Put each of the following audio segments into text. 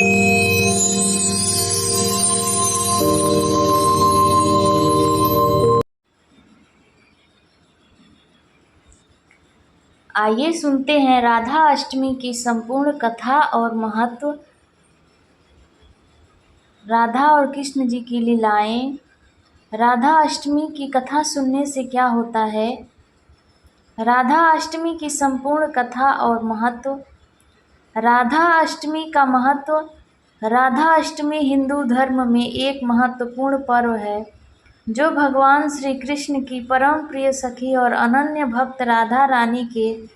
आइए सुनते हैं राधा अष्टमी की संपूर्ण कथा और महत्व। राधा और कृष्ण जी की लीलाएं। राधा अष्टमी की कथा सुनने से क्या होता है? राधा अष्टमी की संपूर्ण कथा और महत्व। राधा अष्टमी का महत्व। राधा अष्टमी हिंदू धर्म में एक महत्वपूर्ण पर्व है जो भगवान श्री कृष्ण की परम प्रिय सखी और अनन्य भक्त राधा रानी के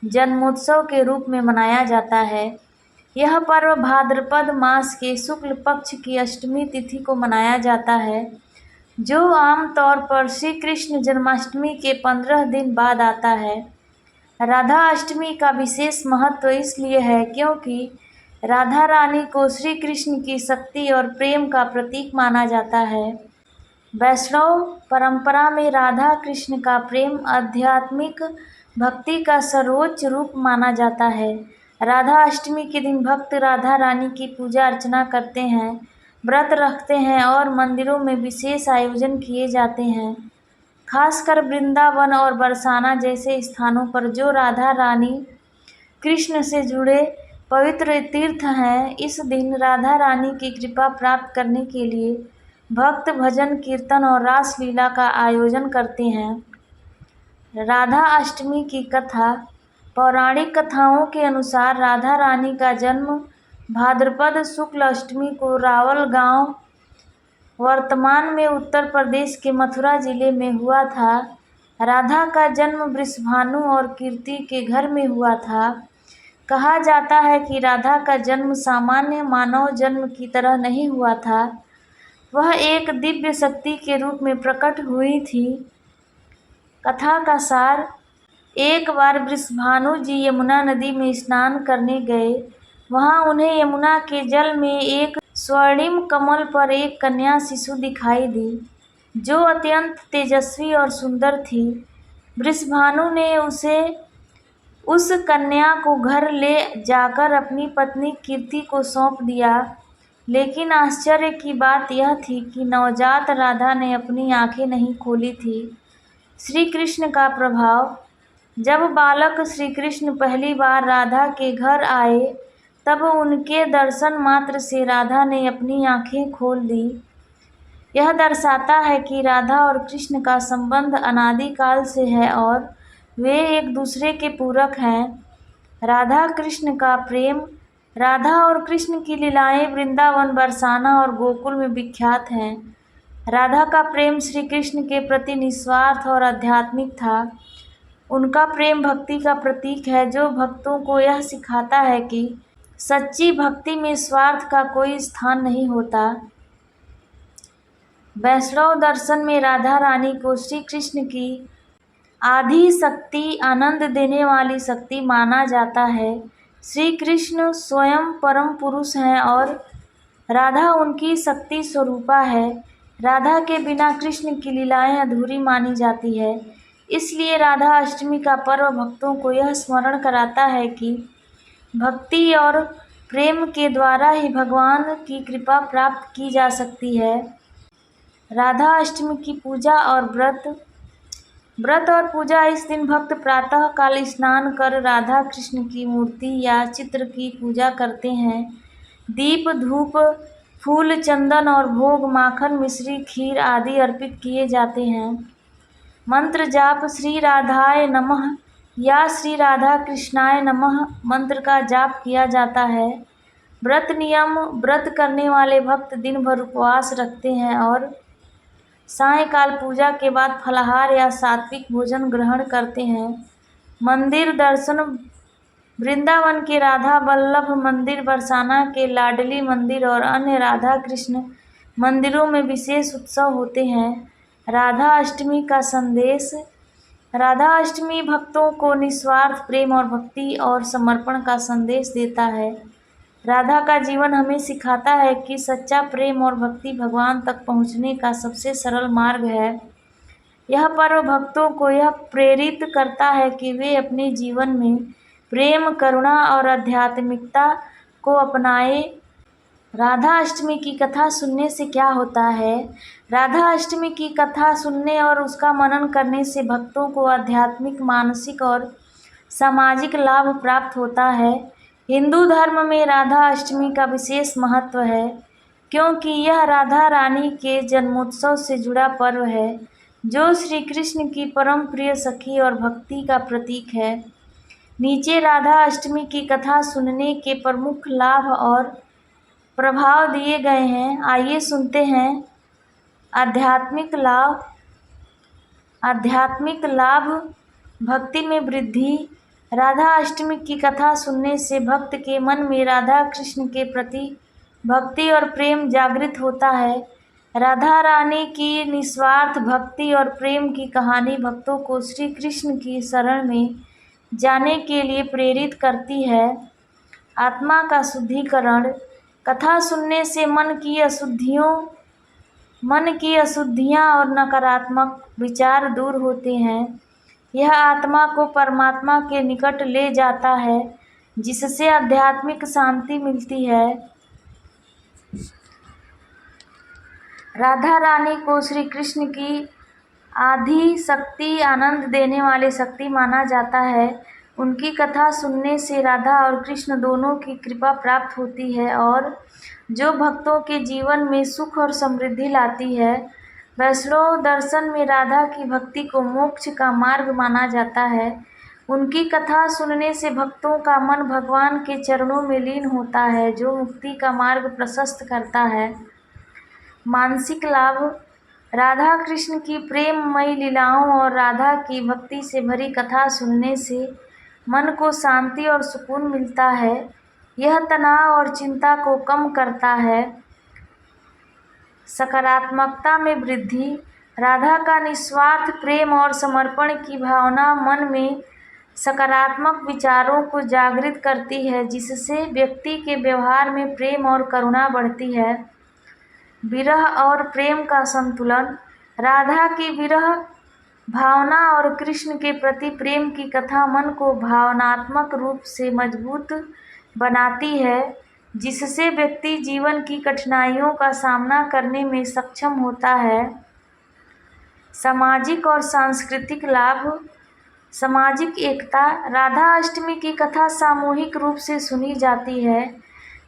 जन्मोत्सव के रूप में मनाया जाता है। यह पर्व भाद्रपद मास के शुक्ल पक्ष की अष्टमी तिथि को मनाया जाता है, जो आमतौर पर श्री कृष्ण जन्माष्टमी के 15 दिन बाद आता है। राधा अष्टमी का विशेष महत्व इसलिए है क्योंकि राधा रानी को श्री कृष्ण की शक्ति और प्रेम का प्रतीक माना जाता है। वैष्णव परंपरा में राधा कृष्ण का प्रेम आध्यात्मिक भक्ति का सर्वोच्च रूप माना जाता है। राधा अष्टमी के दिन भक्त राधा रानी की पूजा अर्चना करते हैं, व्रत रखते हैं और मंदिरों में विशेष आयोजन किए जाते हैं। खासकर वृंदावन और बरसाना जैसे स्थानों पर जो राधा रानी कृष्ण से जुड़े पवित्र तीर्थ हैं, इस दिन राधा रानी की कृपा प्राप्त करने के लिए भक्त भजन कीर्तन और रासलीला का आयोजन करते हैं। राधा अष्टमी की कथा। पौराणिक कथाओं के अनुसार राधा रानी का जन्म भाद्रपद शुक्ल अष्टमी को रावल गांव, वर्तमान में उत्तर प्रदेश के मथुरा जिले में हुआ था। राधा का जन्म वृषभानु और कीर्ति के घर में हुआ था। कहा जाता है कि राधा का जन्म सामान्य मानव जन्म की तरह नहीं हुआ था, वह एक दिव्य शक्ति के रूप में प्रकट हुई थी। कथा का सार। एक बार वृषभानु जी यमुना नदी में स्नान करने गए। वहां उन्हें यमुना के जल में एक स्वर्णिम कमल पर एक कन्या शिशु दिखाई दी, जो अत्यंत तेजस्वी और सुंदर थी। वृषभानु ने उस कन्या को घर ले जाकर अपनी पत्नी कीर्ति को सौंप दिया। लेकिन आश्चर्य की बात यह थी कि नवजात राधा ने अपनी आंखें नहीं खोली थी। श्री कृष्ण का प्रभाव। जब बालक श्री कृष्ण पहली बार राधा के घर आए, तब उनके दर्शन मात्र से राधा ने अपनी आंखें खोल दी। यह दर्शाता है कि राधा और कृष्ण का संबंध अनादिकाल से है और वे एक दूसरे के पूरक हैं। राधा कृष्ण का प्रेम। राधा और कृष्ण की लीलाएं वृंदावन, बरसाना और गोकुल में विख्यात हैं। राधा का प्रेम श्री कृष्ण के प्रति निस्वार्थ और आध्यात्मिक था। उनका प्रेम भक्ति का प्रतीक है, जो भक्तों को यह सिखाता है कि सच्ची भक्ति में स्वार्थ का कोई स्थान नहीं होता। वैष्णव दर्शन में राधा रानी को श्री कृष्ण की आदि शक्ति, आनंद देने वाली शक्ति माना जाता है। श्री कृष्ण स्वयं परम पुरुष हैं और राधा उनकी शक्ति स्वरूपा है। राधा के बिना कृष्ण की लीलाएं अधूरी मानी जाती है। इसलिए राधा अष्टमी का पर्व भक्तों को यह स्मरण कराता है कि भक्ति और प्रेम के द्वारा ही भगवान की कृपा प्राप्त की जा सकती है। राधा अष्टमी की पूजा और व्रत और पूजा। इस दिन भक्त प्रातः काल स्नान कर राधा कृष्ण की मूर्ति या चित्र की पूजा करते हैं। दीप, धूप, फूल, चंदन और भोग, माखन, मिश्री, खीर आदि अर्पित किए जाते हैं। मंत्र जाप। श्री राधाय नमः या श्री राधा कृष्णाय नमः मंत्र का जाप किया जाता है। व्रत नियम। व्रत करने वाले भक्त दिन भर उपवास रखते हैं और सायंकाल पूजा के बाद फलाहार या सात्विक भोजन ग्रहण करते हैं। मंदिर दर्शन। वृंदावन के राधा वल्लभ मंदिर, बरसाना के लाडली मंदिर और अन्य राधा कृष्ण मंदिरों में विशेष उत्सव होते हैं। राधा अष्टमी का संदेश। राधा अष्टमी भक्तों को निस्वार्थ प्रेम और भक्ति और समर्पण का संदेश देता है। राधा का जीवन हमें सिखाता है कि सच्चा प्रेम और भक्ति भगवान तक पहुंचने का सबसे सरल मार्ग है। यह पर्व भक्तों को यह प्रेरित करता है कि वे अपने जीवन में प्रेम, करुणा और आध्यात्मिकता को अपनाएं राधा अष्टमी की कथा सुनने से क्या होता है? राधा अष्टमी की कथा सुनने और उसका मनन करने से भक्तों को आध्यात्मिक, मानसिक और सामाजिक लाभ प्राप्त होता है। हिंदू धर्म में राधा अष्टमी का विशेष महत्व है, क्योंकि यह राधा रानी के जन्मोत्सव से जुड़ा पर्व है, जो श्री कृष्ण की परम प्रिय सखी और भक्ति का प्रतीक है। नीचे राधा अष्टमी की कथा सुनने के प्रमुख लाभ और प्रभाव दिए गए हैं, आइए सुनते हैं। आध्यात्मिक लाभ, भक्ति में वृद्धि। राधा अष्टमी की कथा सुनने से भक्त के मन में राधा कृष्ण के प्रति भक्ति और प्रेम जागृत होता है। राधा रानी की निस्वार्थ भक्ति और प्रेम की कहानी भक्तों को श्री कृष्ण की शरण में जाने के लिए प्रेरित करती है। आत्मा का शुद्धिकरण। कथा सुनने से मन की अशुद्धियाँ और नकारात्मक विचार दूर होते हैं। यह आत्मा को परमात्मा के निकट ले जाता है, जिससे आध्यात्मिक शांति मिलती है। राधा रानी को श्री कृष्ण की आदि शक्ति, आनंद देने वाली शक्ति माना जाता है। उनकी कथा सुनने से राधा और कृष्ण दोनों की कृपा प्राप्त होती है और जो भक्तों के जीवन में सुख और समृद्धि लाती है। वैष्णव दर्शन में राधा की भक्ति को मोक्ष का मार्ग माना जाता है। उनकी कथा सुनने से भक्तों का मन भगवान के चरणों में लीन होता है, जो मुक्ति का मार्ग प्रशस्त करता है। मानसिक लाभ। राधा कृष्ण की प्रेममयी लीलाओं और राधा की भक्ति से भरी कथा सुनने से मन को शांति और सुकून मिलता है। यह तनाव और चिंता को कम करता है। सकारात्मकता में वृद्धि। राधा का निस्वार्थ प्रेम और समर्पण की भावना मन में सकारात्मक विचारों को जागृत करती है, जिससे व्यक्ति के व्यवहार में प्रेम और करुणा बढ़ती है। विरह और प्रेम का संतुलन। राधा की विरह भावना और कृष्ण के प्रति प्रेम की कथा मन को भावनात्मक रूप से मजबूत बनाती है, जिससे व्यक्ति जीवन की कठिनाइयों का सामना करने में सक्षम होता है। सामाजिक और सांस्कृतिक लाभ। सामाजिक एकता। राधा अष्टमी की कथा सामूहिक रूप से सुनी जाती है,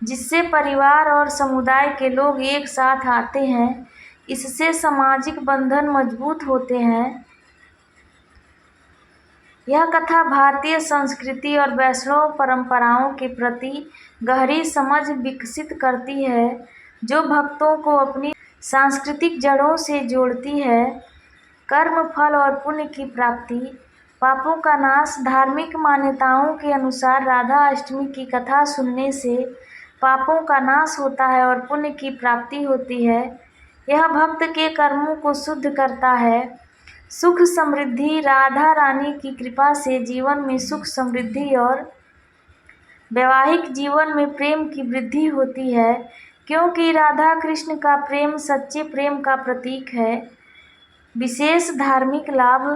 जिससे परिवार और समुदाय के लोग एक साथ आते हैं। इससे सामाजिक बंधन मजबूत होते हैं। यह कथा भारतीय संस्कृति और वैष्णव परंपराओं के प्रति गहरी समझ विकसित करती है, जो भक्तों को अपनी सांस्कृतिक जड़ों से जोड़ती है। कर्म, फल और पुण्य की प्राप्ति। पापों का नाश। धार्मिक मान्यताओं के अनुसार राधा अष्टमी की कथा सुनने से पापों का नाश होता है और पुण्य की प्राप्ति होती है। यह भक्त के कर्मों को शुद्ध करता है। सुख समृद्धि। राधा रानी की कृपा से जीवन में सुख समृद्धि और वैवाहिक जीवन में प्रेम की वृद्धि होती है, क्योंकि राधा कृष्ण का प्रेम सच्चे प्रेम का प्रतीक है। विशेष धार्मिक लाभ।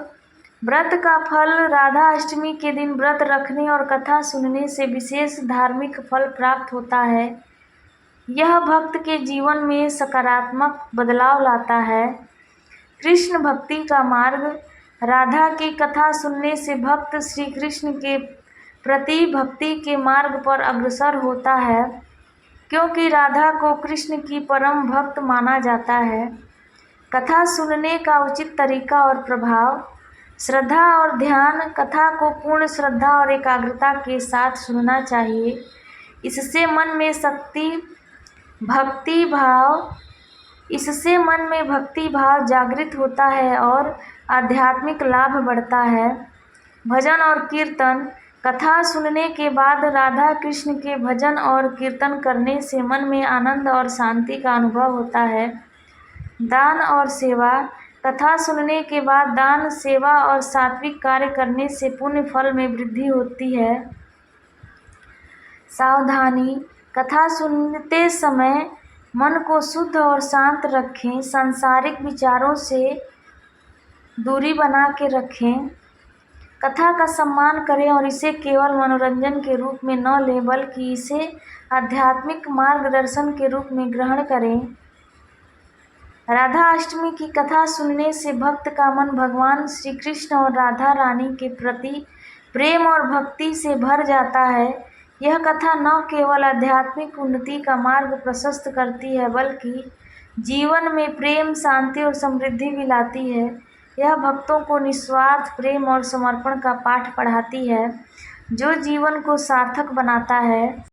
व्रत का फल। राधा अष्टमी के दिन व्रत रखने और कथा सुनने से विशेष धार्मिक फल प्राप्त होता है। यह भक्त के जीवन में सकारात्मक बदलाव लाता है। कृष्ण भक्ति का मार्ग। राधा की कथा सुनने से भक्त श्री कृष्ण के प्रति भक्ति के मार्ग पर अग्रसर होता है, क्योंकि राधा को कृष्ण की परम भक्त माना जाता है। कथा सुनने का उचित तरीका और प्रभाव। श्रद्धा और ध्यान। कथा को पूर्ण श्रद्धा और एकाग्रता के साथ सुनना चाहिए। इससे मन में भक्ति भाव जागृत होता है और आध्यात्मिक लाभ बढ़ता है। भजन और कीर्तन। कथा सुनने के बाद राधा कृष्ण के भजन और कीर्तन करने से मन में आनंद और शांति का अनुभव होता है। दान और सेवा। कथा सुनने के बाद दान, सेवा और सात्विक कार्य करने से पुण्य फल में वृद्धि होती है। सावधानी। कथा सुनते समय मन को शुद्ध और शांत रखें। सांसारिक विचारों से दूरी बना के रखें। कथा का सम्मान करें और इसे केवल मनोरंजन के रूप में न लें बल्कि इसे आध्यात्मिक मार्गदर्शन के रूप में ग्रहण करें। राधा अष्टमी की कथा सुनने से भक्त का मन भगवान श्री कृष्ण और राधा रानी के प्रति प्रेम और भक्ति से भर जाता है। यह कथा न केवल आध्यात्मिक उन्नति का मार्ग प्रशस्त करती है बल्कि जीवन में प्रेम, शांति और समृद्धि भी लाती है। यह भक्तों को निस्वार्थ प्रेम और समर्पण का पाठ पढ़ाती है जो जीवन को सार्थक बनाता है।